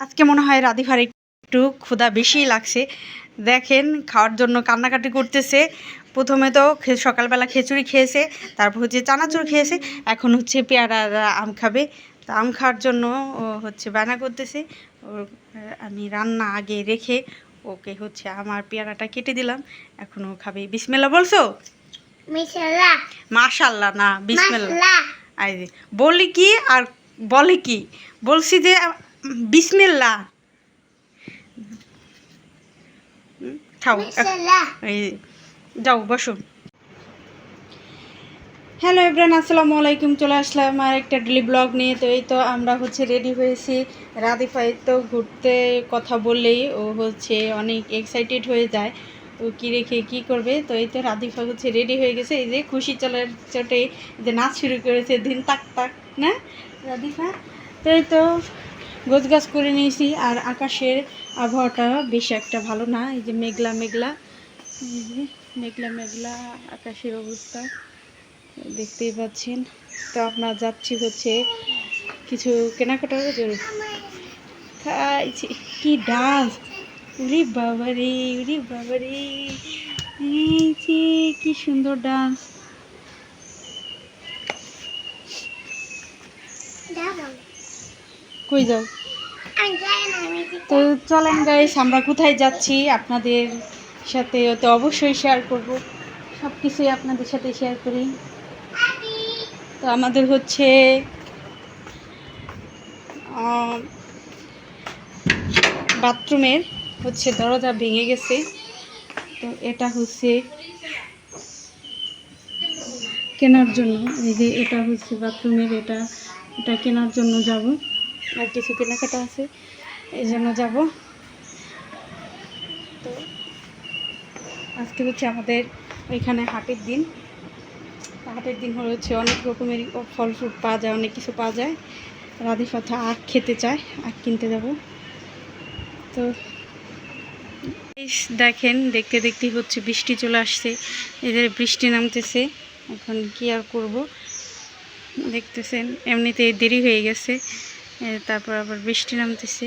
আজকে মনে হয় রাধিফার একটু ক্ষুধা বেশিই লাগছে। দেখেন খাওয়ার জন্য কান্নাকাটি করতেছে। প্রথমে তো সকালবেলা খিচুড়ি খেয়েছে, তারপর হচ্ছে চানাচুর খেয়েছে, এখন হচ্ছে পেয়ারা আর আম খাবে। তো আম খাওয়ার জন্য ও হচ্ছে বায়না করতেছে। আমি রান্না আগে রেখে ওকে হচ্ছে আমার পেয়ারাটা কেটে দিলাম, এখন ও খাবে। বিসমিল্লাহ বলছো? মাশাল্লাহ না, বিসমিল্লাহ। আই বলি কি আর বলে কি? বলছি যে বিসমিল্লাহ। খাও এই যাও বসো। হ্যালো এভরিওয়ান, আসসালামু আলাইকুম। চলে আসলাম আর একটা ডেলি ব্লগ নিয়ে। তো এই তো আমরা হচ্ছে রেডি হয়েছি। রাধিফাই তো ঘুরতে কথা বললেই ও হচ্ছে অনেক এক্সাইটেড হয়ে যায়, ও কী রেখে কী করবে। তো এই তো রাধিফা হচ্ছে রেডি হয়ে গেছে, এই যে খুশি চলার চোটে যে নাচ শুরু করেছে দিন তাক তাক না রাধিফা। তো এই তো গোছগাছ করে নিয়েছি। আর আকাশের আবহাওয়াটা বেশি একটা ভালো না, এই যে মেঘলা মেঘলা, এই যে মেঘলা মেঘলা আকাশের অবস্থা দেখতেই পাচ্ছেন। তো আপনার যাচ্ছি হচ্ছে কিছু কেনাকাটার জন্য। খাইছি কি ডান্স, উরি বাবারে উরি বাবারে, এই যে কি সুন্দর ডান্স। কই যাও? তো চলেন গাইস, আমরা কোথায় যাচ্ছি আপনাদের সাথে তো অবশ্যই শেয়ার করব, সব কিছুই আপনাদের সাথে শেয়ার করি। তো আমাদের হচ্ছে বাথরুমের হচ্ছে দরজা ভেঙে গেছে। তো এটা হচ্ছে কেনার জন্য, এই যে এটা হচ্ছে বাথরুমের, এটা কেনার জন্য যাব। আর কিছু কেনাকাটা আছে, এই জন্য যাব। তো আজকে হচ্ছে আমাদের ওইখানে হাটের দিন। হাটের দিন হচ্ছে অনেক রকমের ফল ফ্রুট পাওয়া যায়, অনেক কিছু পাওয়া যায়। রাধিফা আখ খেতে চায়, আখ কিনতে যাব। তো দেখেন দেখতে দেখতে হচ্ছে বৃষ্টি চলে আসছে, এদের বৃষ্টি নামতেছে। এখন কি আর করব, দেখতেছেন এমনিতে দেরি হয়ে গেছে, তারপর আবার বৃষ্টি নামতেছে।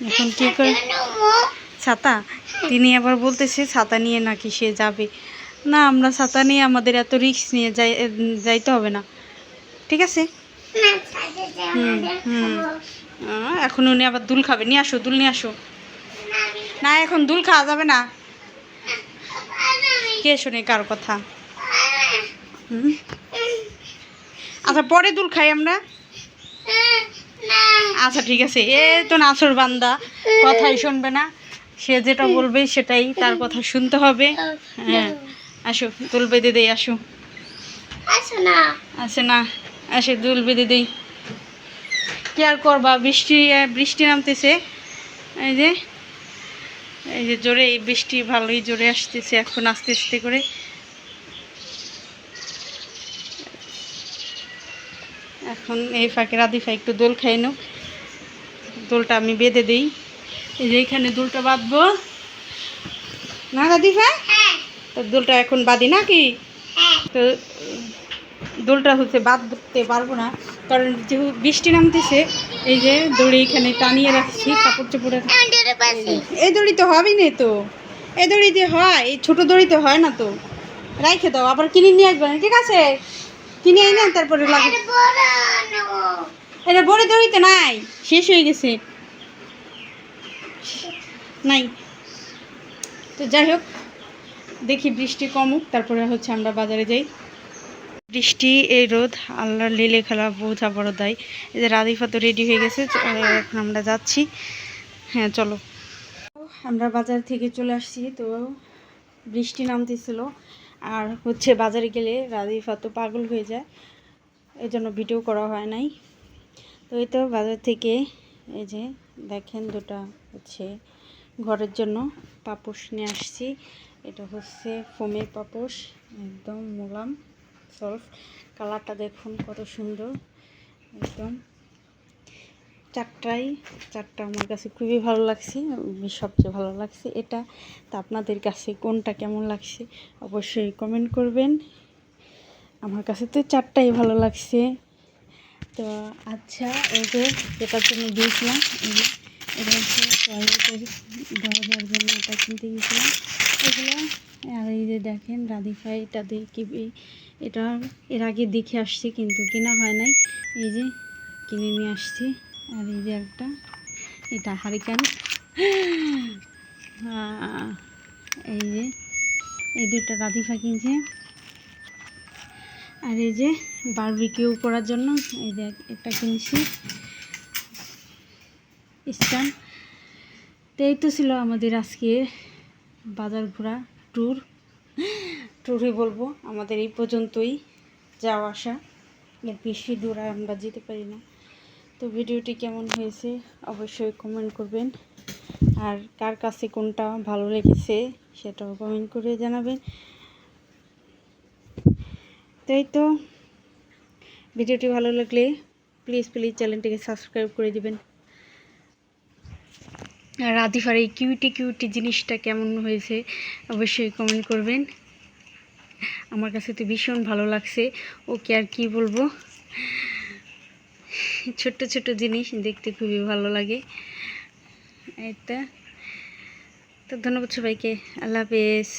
এখন কি করে ছাতা, তিনি আবার বলতেছে ছাতা নিয়ে নাকি সে যাবে না। আমরা ছাতা নিয়ে আমাদের এত রিস্ক নিয়ে যাইতে হবে না, ঠিক আছে? এখন উনি আবার দুল খাবে, নিয়ে আসো দুল নিয়ে আসো। না এখন দুল খাওয়া যাবে না, কে শোনে কার কথা? আচ্ছা পরে দুল খাই আমরা। আচ্ছা ঠিক আছে। এ তো নাছর বান্দা, কথাই শুনবে না, সে যেটা বলবে সেটাই তার কথা শুনতে হবে। হ্যাঁ আসো দুল বেঁধে দেই, আসো। আসে না, আসে দুল বেঁধে দেই। কি আর করবা, বৃষ্টি নামতেছে। এই যে জোরে বৃষ্টি ভালোই জোরে আসতেছে এখন, আস্তে আস্তে করে। এখন এই ফাঁকে রাধিফা একটু দোল খাই নো, দোলটা আমি বেঁধে দিই। এই যে এখানে দোলটা বাঁধবো না রাধিফা, তো দোলটা এখন বাঁধি নাকি? তো দোলটা হচ্ছে বাঁধতে পারবো না, কারণ যেহেতু বৃষ্টি নামতেছে। এই যে দড়ি এখানে টানিয়ে রাখছি কাপড় চোপড়ের। এই দড়ি তো হবেই না, তো এই দড়ি দিয়ে হয়, এই ছোটো দড়িতে হয় না। তো রাইখে দাও, আবার কিনে নিয়ে আসবে না, ঠিক আছে? কিনে এনে তারপরে লাগে। এটা বড় দড়িতে নাই, শেষ হয়ে গেছে, নাই। তো যাই হোক, দেখি বৃষ্টি কমুক, তারপরে হচ্ছে আমরা বাজারে যাই। বৃষ্টি এই রোদ, আল্লাহর লীলে খেলা বোঝা বড় দায়। এই যে রাধিফা তো রেডি হয়ে গেছে, এখন আমরা যাচ্ছি। হ্যাঁ চলো। আমরা বাজার থেকে চলে আসছি। তো বৃষ্টি নামতেছিল, আর হচ্ছে বাজারে গেলে রাধিফা তো পাগল হয়ে যায়, এই জন্য ভিডিও করা হয় নাই। তো এই তো বাজার থেকে এই যে দেখেন দুটা হচ্ছে ঘরের জন্য পাপোশ নিয়ে আসছি। এটা হচ্ছে ফোমের পাপোশ, একদম মোলাম সফট, কালারটা দেখুন কত সুন্দর একদম। চারটা আমার কাছে খুবই ভালো লাগছে, সবচেয়ে ভালো লাগছে এটা। তা আপনাদের কাছে কোনটা কেমন লাগছে অবশ্যই কমেন্ট করবেন। আমার কাছে তো চারটাই ভালো লাগছে। তো আচ্ছা, এই যে যেটার জন্য দিয়েছিলাম, এই টয়লেটের দেওয়ার জন্য এটা কিনতে গেছিলাম এগুলো। আর এই যে দেখেন রাধিফা, এটা দেখি এটা এর আগে দেখে আসছি কিন্তু কেনা হয় নাই, এই যে কিনে নিয়ে আসছি। আর এই যে একটা এটা হারিকেন, এই যে এই দুটো রাধিফা কিনছে। আর এই যে বারবিকিউ করার জন্য এই যে একটা কিনছি স্ট্যান্ড। তো এই তো ছিল আমাদের আজকে বাজার ঘোরা ট্যুরই বলবো, আমাদের এই পর্যন্তই যাওয়া আসা, এর বেশি দূর আমরা যেতে পারি না। তো ভিডিওটি কেমন হয়েছে অবশ্যই কমেন্ট করবেন, আর কার কাছে কোনটা ভালো লেগেছে সেটাও কমেন্ট করে জানাবেন। তো এই তো ভিডিওটি ভালো লাগলে প্লিজ চ্যানেলটিকে সাবস্ক্রাইব করে দিবেন। আর রাধিফার এই কিউটি জিনিসটা কেমন হয়েছে অবশ্যই কমেন্ট করবেন। আমার কাছে তো ভীষণ ভালো লাগছে, ওকে আর কি বলবো, ছোট্ট জিনিস দেখতে খুবই ভালো লাগে। এটা তো ধন্যবাদ সবাইকে, আল্লাহ হাফেজ।